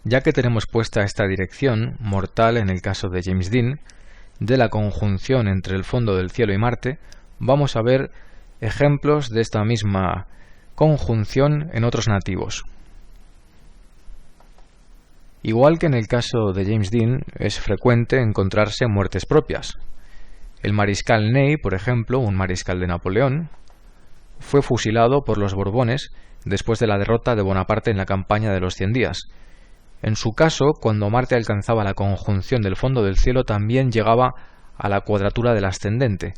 Ya que tenemos puesta esta dirección, mortal en el caso de James Dean, de la conjunción entre el fondo del cielo y Marte, vamos a ver ejemplos de esta misma conjunción en otros nativos. Igual que en el caso de James Dean, es frecuente encontrarse muertes propias. El mariscal Ney, por ejemplo, un mariscal de Napoleón, fue fusilado por los Borbones después de la derrota de Bonaparte en la campaña de los 100 días. En su caso, cuando Marte alcanzaba la conjunción del fondo del cielo, también llegaba a la cuadratura del ascendente,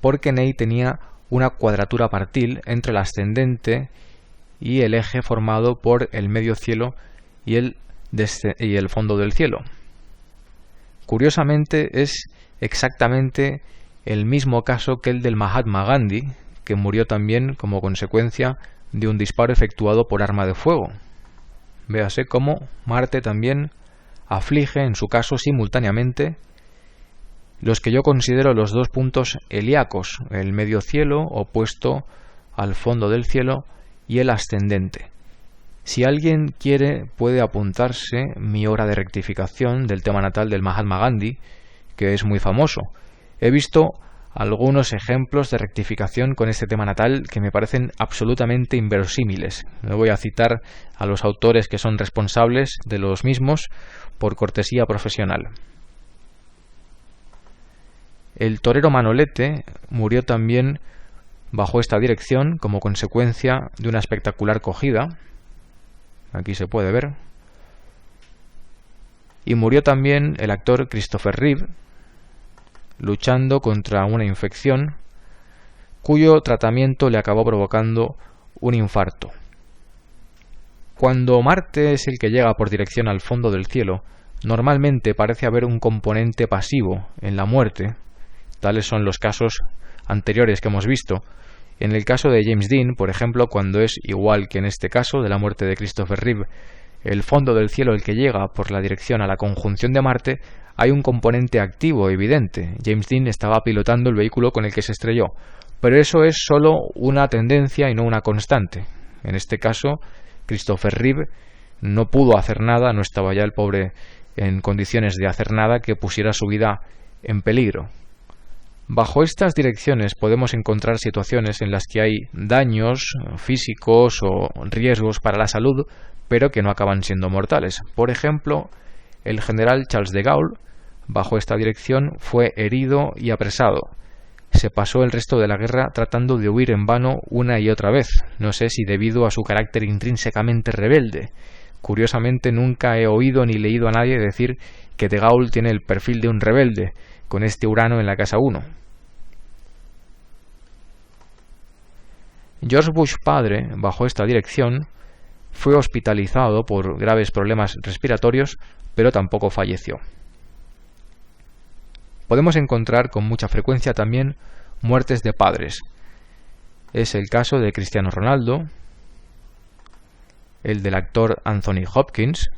porque Ney tenía una cuadratura partil entre el ascendente y el eje formado por el medio cielo y el fondo del cielo. Curiosamente, es exactamente el mismo caso que el del Mahatma Gandhi, que murió también como consecuencia de un disparo efectuado por arma de fuego. Véase cómo Marte también aflige, en su caso simultáneamente, los que yo considero los dos puntos helíacos, el medio cielo opuesto al fondo del cielo y el ascendente. Si alguien quiere, puede apuntarse mi hora de rectificación del tema natal del Mahatma Gandhi, que es muy famoso. He visto algunos ejemplos de rectificación con este tema natal que me parecen absolutamente inverosímiles. No voy a citar a los autores que son responsables de los mismos por cortesía profesional. El torero Manolete murió también bajo esta dirección como consecuencia de una espectacular cogida. Aquí se puede ver. Y murió también el actor Christopher Reeve, luchando contra una infección cuyo tratamiento le acabó provocando un infarto. Cuando Marte es el que llega por dirección al fondo del cielo, normalmente parece haber un componente pasivo en la muerte. Tales son los casos anteriores que hemos visto. En el caso de James Dean, por ejemplo, cuando es igual que en este caso de la muerte de Christopher Reeve, el fondo del cielo el que llega por la dirección a la conjunción de Marte, hay un componente activo evidente. James Dean estaba pilotando el vehículo con el que se estrelló, pero eso es solo una tendencia y no una constante. En este caso, Christopher Reeve no pudo hacer nada, no estaba ya el pobre en condiciones de hacer nada que pusiera su vida en peligro. Bajo estas direcciones podemos encontrar situaciones en las que hay daños físicos o riesgos para la salud, pero que no acaban siendo mortales. Por ejemplo, el general Charles de Gaulle, bajo esta dirección, fue herido y apresado. Se pasó el resto de la guerra tratando de huir en vano una y otra vez, no sé si debido a su carácter intrínsecamente rebelde. Curiosamente, nunca he oído ni leído a nadie decir que de Gaulle tiene el perfil de un rebelde, con este Urano en la casa 1. George Bush padre, bajo esta dirección, fue hospitalizado por graves problemas respiratorios, pero tampoco falleció. Podemos encontrar con mucha frecuencia también muertes de padres. Es el caso de Cristiano Ronaldo, el del actor Anthony Hopkins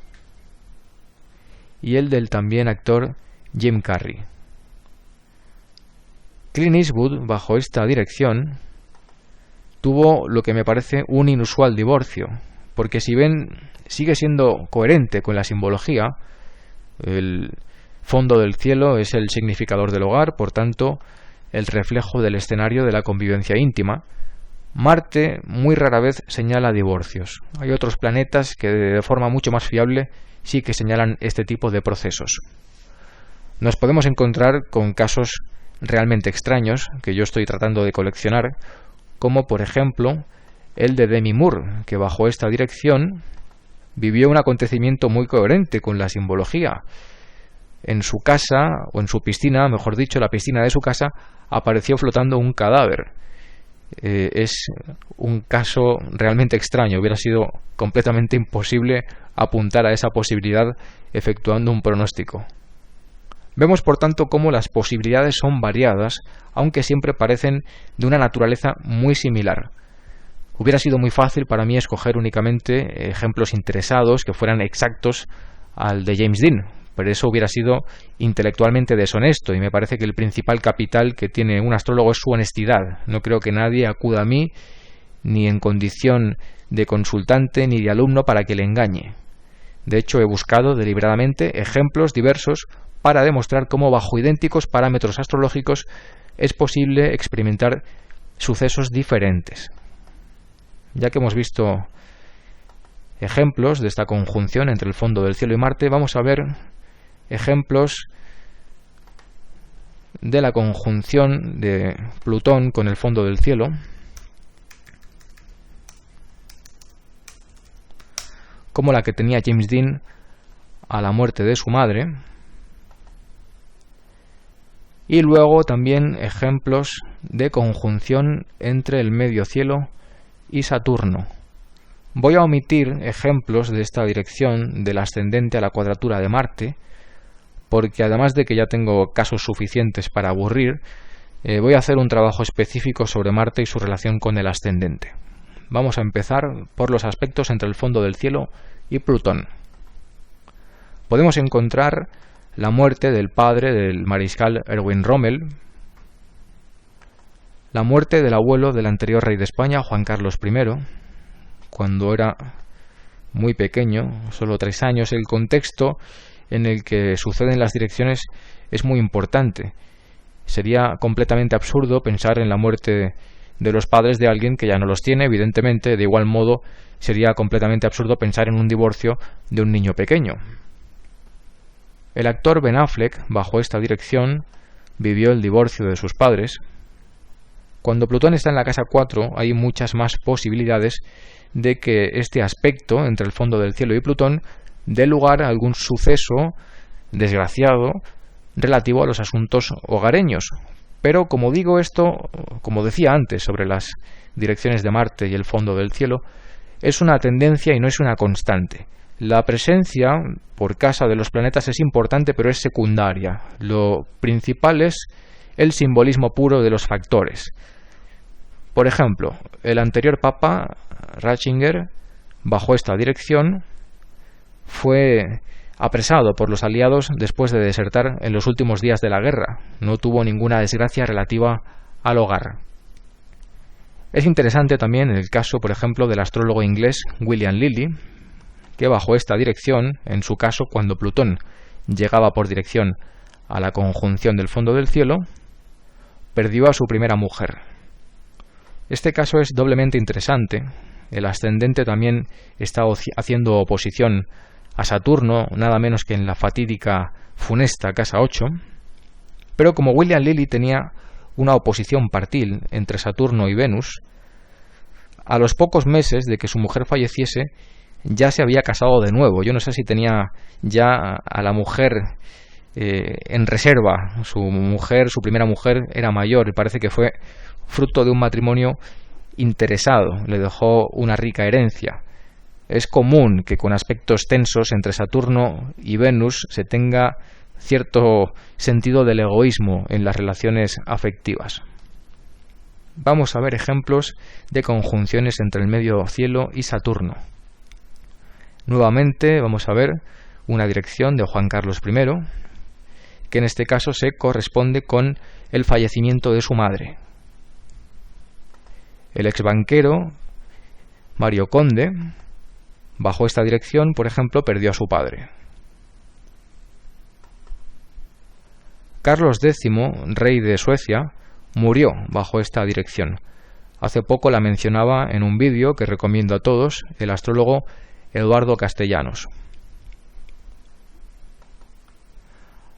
y el del también actor Jim Carrey. Clint Eastwood, bajo esta dirección, tuvo lo que me parece un inusual divorcio, porque si ven, sigue siendo coherente con la simbología. El fondo del cielo es el significador del hogar, por tanto, el reflejo del escenario de la convivencia íntima. Marte muy rara vez señala divorcios. Hay otros planetas que de forma mucho más fiable sí que señalan este tipo de procesos. Nos podemos encontrar con casos realmente extraños que yo estoy tratando de coleccionar, como por ejemplo el de Demi Moore, que bajo esta dirección vivió un acontecimiento muy coherente con la simbología. En su casa, o en su piscina, mejor dicho, la piscina de su casa, apareció flotando un cadáver. Es un caso realmente extraño. Hubiera sido completamente imposible apuntar a esa posibilidad efectuando un pronóstico. Vemos, por tanto, cómo las posibilidades son variadas, aunque siempre parecen de una naturaleza muy similar. Hubiera sido muy fácil para mí escoger únicamente ejemplos interesados que fueran exactos al de James Dean, pero eso hubiera sido intelectualmente deshonesto, y me parece que el principal capital que tiene un astrólogo es su honestidad. No creo que nadie acuda a mí, ni en condición de consultante ni de alumno, para que le engañe. De hecho, he buscado deliberadamente ejemplos diversos para demostrar cómo bajo idénticos parámetros astrológicos es posible experimentar sucesos diferentes. Ya que hemos visto ejemplos de esta conjunción entre el fondo del cielo y Marte, vamos a ver ejemplos de la conjunción de Plutón con el fondo del cielo, como la que tenía James Dean a la muerte de su madre, y luego también ejemplos de conjunción entre el medio cielo y Saturno. Voy a omitir ejemplos de esta dirección del ascendente a la cuadratura de Marte, porque además de que ya tengo casos suficientes para aburrir, voy a hacer un trabajo específico sobre Marte y su relación con el ascendente. Vamos a empezar por los aspectos entre el fondo del cielo y Plutón. Podemos encontrar la muerte del padre del mariscal Erwin Rommel, la muerte del abuelo del anterior rey de España, Juan Carlos I, cuando era muy pequeño, solo 3 años. El contexto en el que suceden las direcciones es muy importante. Sería completamente absurdo pensar en la muerte de los padres de alguien que ya no los tiene, evidentemente. De igual modo, sería completamente absurdo pensar en un divorcio de un niño pequeño. El actor Ben Affleck, bajo esta dirección, vivió el divorcio de sus padres. Cuando Plutón está en la casa 4, hay muchas más posibilidades de que este aspecto entre el fondo del cielo y Plutón dé lugar a algún suceso desgraciado relativo a los asuntos hogareños. Pero como digo esto, como decía antes sobre las direcciones de Marte y el fondo del cielo, es una tendencia y no es una constante. La presencia por casa de los planetas es importante, pero es secundaria. Lo principal es el simbolismo puro de los factores. Por ejemplo, el anterior Papa, Ratzinger, bajo esta dirección, fue apresado por los aliados después de desertar en los últimos días de la guerra. No tuvo ninguna desgracia relativa al hogar. Es interesante también el caso, por ejemplo, del astrólogo inglés William Lilly, que bajo esta dirección, en su caso, cuando Plutón llegaba por dirección a la conjunción del fondo del cielo, perdió a su primera mujer. Este caso es doblemente interesante. El ascendente también está haciendo oposición a Saturno, nada menos que en la fatídica funesta casa 8, pero como William Lilly tenía una oposición partil entre Saturno y Venus, a los pocos meses de que su mujer falleciese, ya se había casado de nuevo. Yo no sé si tenía ya a la mujer en reserva. Su primera mujer, era mayor y parece que fue fruto de un matrimonio interesado. Le dejó una rica herencia. Es común que con aspectos tensos entre Saturno y Venus se tenga cierto sentido del egoísmo en las relaciones afectivas. Vamos a ver ejemplos de conjunciones entre el medio cielo y Saturno. Nuevamente vamos a ver una dirección de Juan Carlos I, que en este caso se corresponde con el fallecimiento de su madre. El exbanquero Mario Conde, bajo esta dirección, por ejemplo, perdió a su padre. Carlos X, rey de Suecia, murió bajo esta dirección. Hace poco la mencionaba en un vídeo que recomiendo a todos el astrólogo Eduardo Castellanos.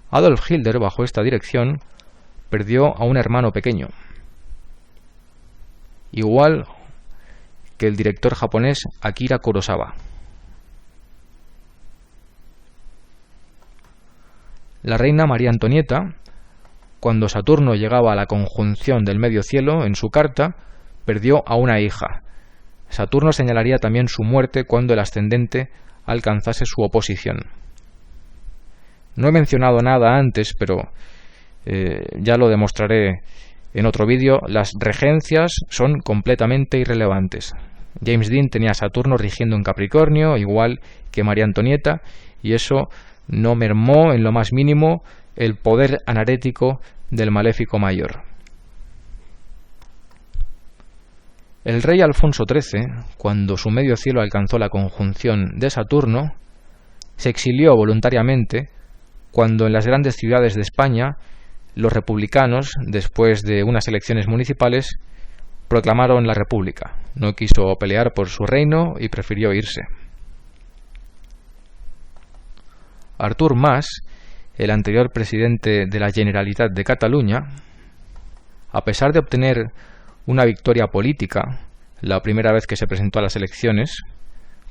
Adolf Hitler, bajo esta dirección, perdió a un hermano pequeño. Igual que el director japonés Akira Kurosawa. La reina María Antonieta, cuando Saturno llegaba a la conjunción del medio cielo en su carta, perdió a una hija. Saturno señalaría también su muerte cuando el ascendente alcanzase su oposición. No he mencionado nada antes, pero ya lo demostraré en otro vídeo. Las regencias son completamente irrelevantes. James Dean tenía a Saturno rigiendo en Capricornio, igual que María Antonieta, y eso no mermó en lo más mínimo el poder anarético del maléfico mayor. El rey Alfonso XIII, cuando su medio cielo alcanzó la conjunción de Saturno, se exilió voluntariamente cuando en las grandes ciudades de España los republicanos, después de unas elecciones municipales, proclamaron la República. No quiso pelear por su reino y prefirió irse. Artur Mas, el anterior presidente de la Generalitat de Cataluña, a pesar de obtener una victoria política, la primera vez que se presentó a las elecciones,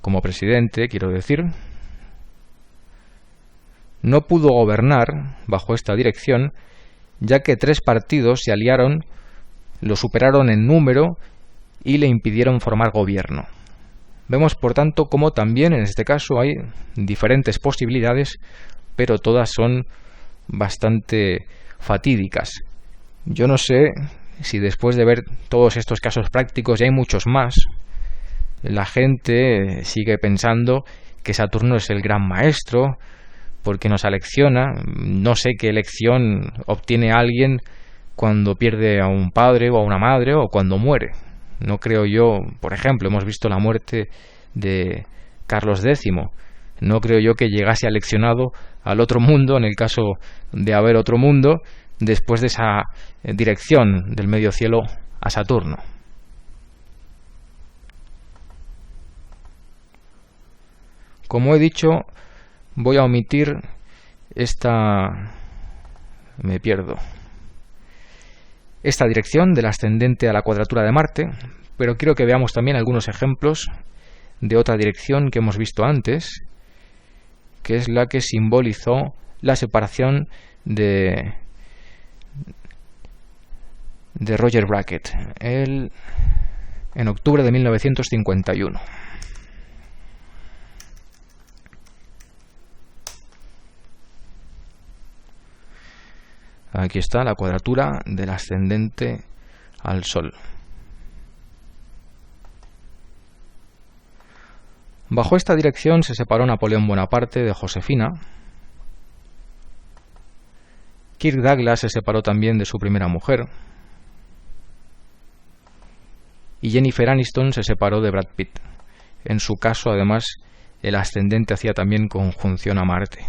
como presidente, quiero decir, no pudo gobernar bajo esta dirección, ya que 3 partidos se aliaron, lo superaron en número y le impidieron formar gobierno. Vemos, por tanto, cómo también en este caso hay diferentes posibilidades, pero todas son bastante fatídicas. Yo no sé si después de ver todos estos casos prácticos, y hay muchos más, la gente sigue pensando que Saturno es el gran maestro, porque nos alecciona. No sé qué lección obtiene alguien cuando pierde a un padre o a una madre o cuando muere. No creo yo, por ejemplo, hemos visto la muerte de Carlos X. No creo yo que llegase aleccionado al otro mundo, en el caso de haber otro mundo, después de esa dirección del medio cielo a Saturno. Como he dicho, voy a omitir esta dirección del ascendente a la cuadratura de Marte, pero quiero que veamos también algunos ejemplos de otra dirección que hemos visto antes, que es la que simbolizó la separación de Roger Brackett en octubre de 1951. Aquí está la cuadratura del ascendente al Sol. Bajo esta dirección se separó Napoleón Bonaparte de Josefina. Kirk Douglas se separó también de su primera mujer. Y Jennifer Aniston se separó de Brad Pitt. En su caso, además, el ascendente hacía también conjunción a Marte.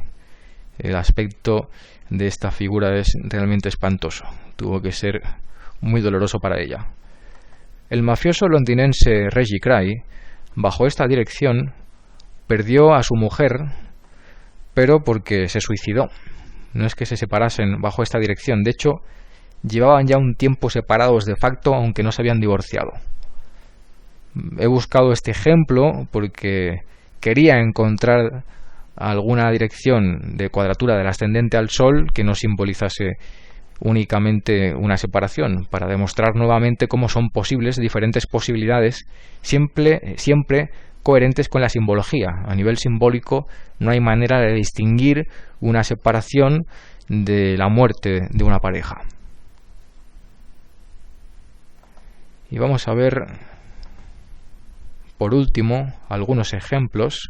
El aspecto de esta figura es realmente espantoso. Tuvo que ser muy doloroso para ella. El mafioso londinense Reggie Kray, bajo esta dirección, perdió a su mujer, pero porque se suicidó. No es que se separasen bajo esta dirección. De hecho, llevaban ya un tiempo separados de facto, aunque no se habían divorciado. He buscado este ejemplo porque quería encontrar alguna dirección de cuadratura del ascendente al Sol que no simbolizase únicamente una separación, para demostrar nuevamente cómo son posibles diferentes posibilidades, siempre coherentes con la simbología. A nivel simbólico no hay manera de distinguir una separación de la muerte de una pareja. Y vamos a ver, por último, algunos ejemplos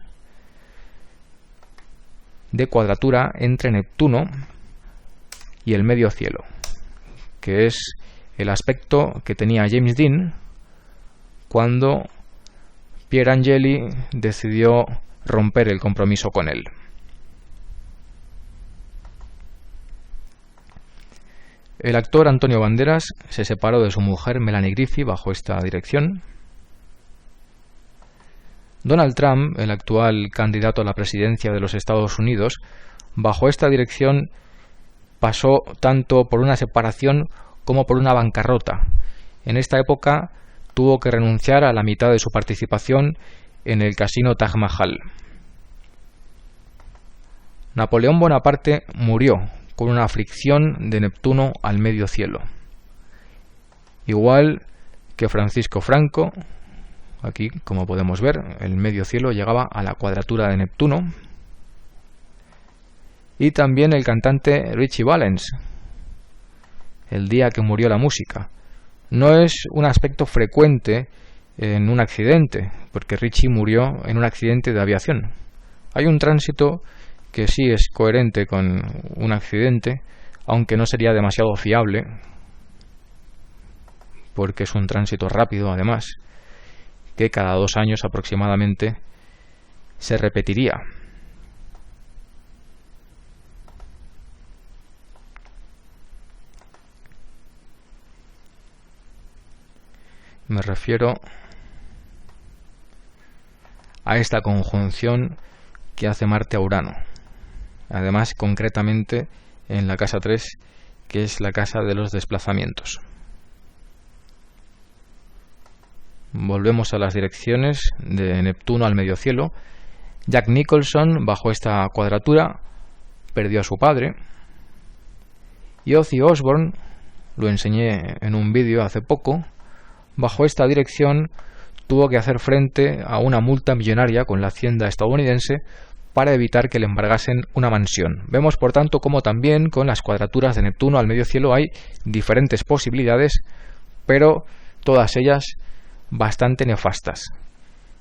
de cuadratura entre Neptuno y el medio cielo, que es el aspecto que tenía James Dean cuando Pier Angeli decidió romper el compromiso con él. El actor Antonio Banderas se separó de su mujer Melanie Griffith bajo esta dirección. Donald Trump, el actual candidato a la presidencia de los Estados Unidos, bajo esta dirección pasó tanto por una separación como por una bancarrota. En esta época tuvo que renunciar a la mitad de su participación en el casino Taj Mahal. Napoleón Bonaparte murió con una aflicción de Neptuno al medio cielo. Igual que Francisco Franco, aquí, como podemos ver, el medio cielo llegaba a la cuadratura de Neptuno. Y también el cantante Ritchie Valens, el día que murió la música. No es un aspecto frecuente en un accidente, porque Ritchie murió en un accidente de aviación. Hay un tránsito que sí es coherente con un accidente, aunque no sería demasiado fiable, porque es un tránsito rápido además, que cada 2 años aproximadamente se repetiría. Me refiero a esta conjunción que hace Marte a Urano. Además, concretamente en la casa 3, que es la casa de los desplazamientos. Volvemos a las direcciones de Neptuno al medio cielo. Jack Nicholson, bajo esta cuadratura, perdió a su padre. Y Ozzy Osbourne, lo enseñé en un vídeo hace poco, bajo esta dirección tuvo que hacer frente a una multa millonaria con la Hacienda estadounidense para evitar que le embargasen una mansión. Vemos, por tanto, cómo también con las cuadraturas de Neptuno al medio cielo hay diferentes posibilidades, pero todas ellas bastante nefastas.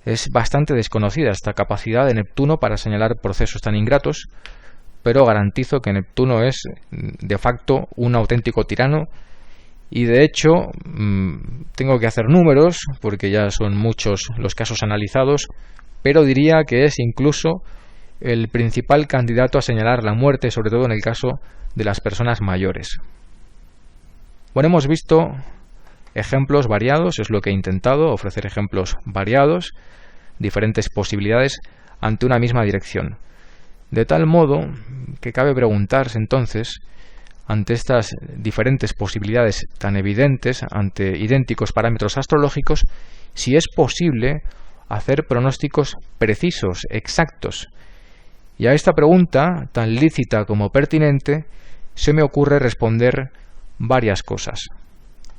Es bastante desconocida esta capacidad de Neptuno para señalar procesos tan ingratos, pero garantizo que Neptuno es de facto un auténtico tirano. Y de hecho, tengo que hacer números, porque ya son muchos los casos analizados, pero diría que es incluso el principal candidato a señalar la muerte, sobre todo en el caso de las personas mayores. Bueno, hemos visto ejemplos variados, es lo que he intentado, ofrecer ejemplos variados, diferentes posibilidades ante una misma dirección. De tal modo que cabe preguntarse entonces, ante estas diferentes posibilidades tan evidentes, ante idénticos parámetros astrológicos, si es posible hacer pronósticos precisos, exactos. Y a esta pregunta, tan lícita como pertinente, se me ocurre responder varias cosas.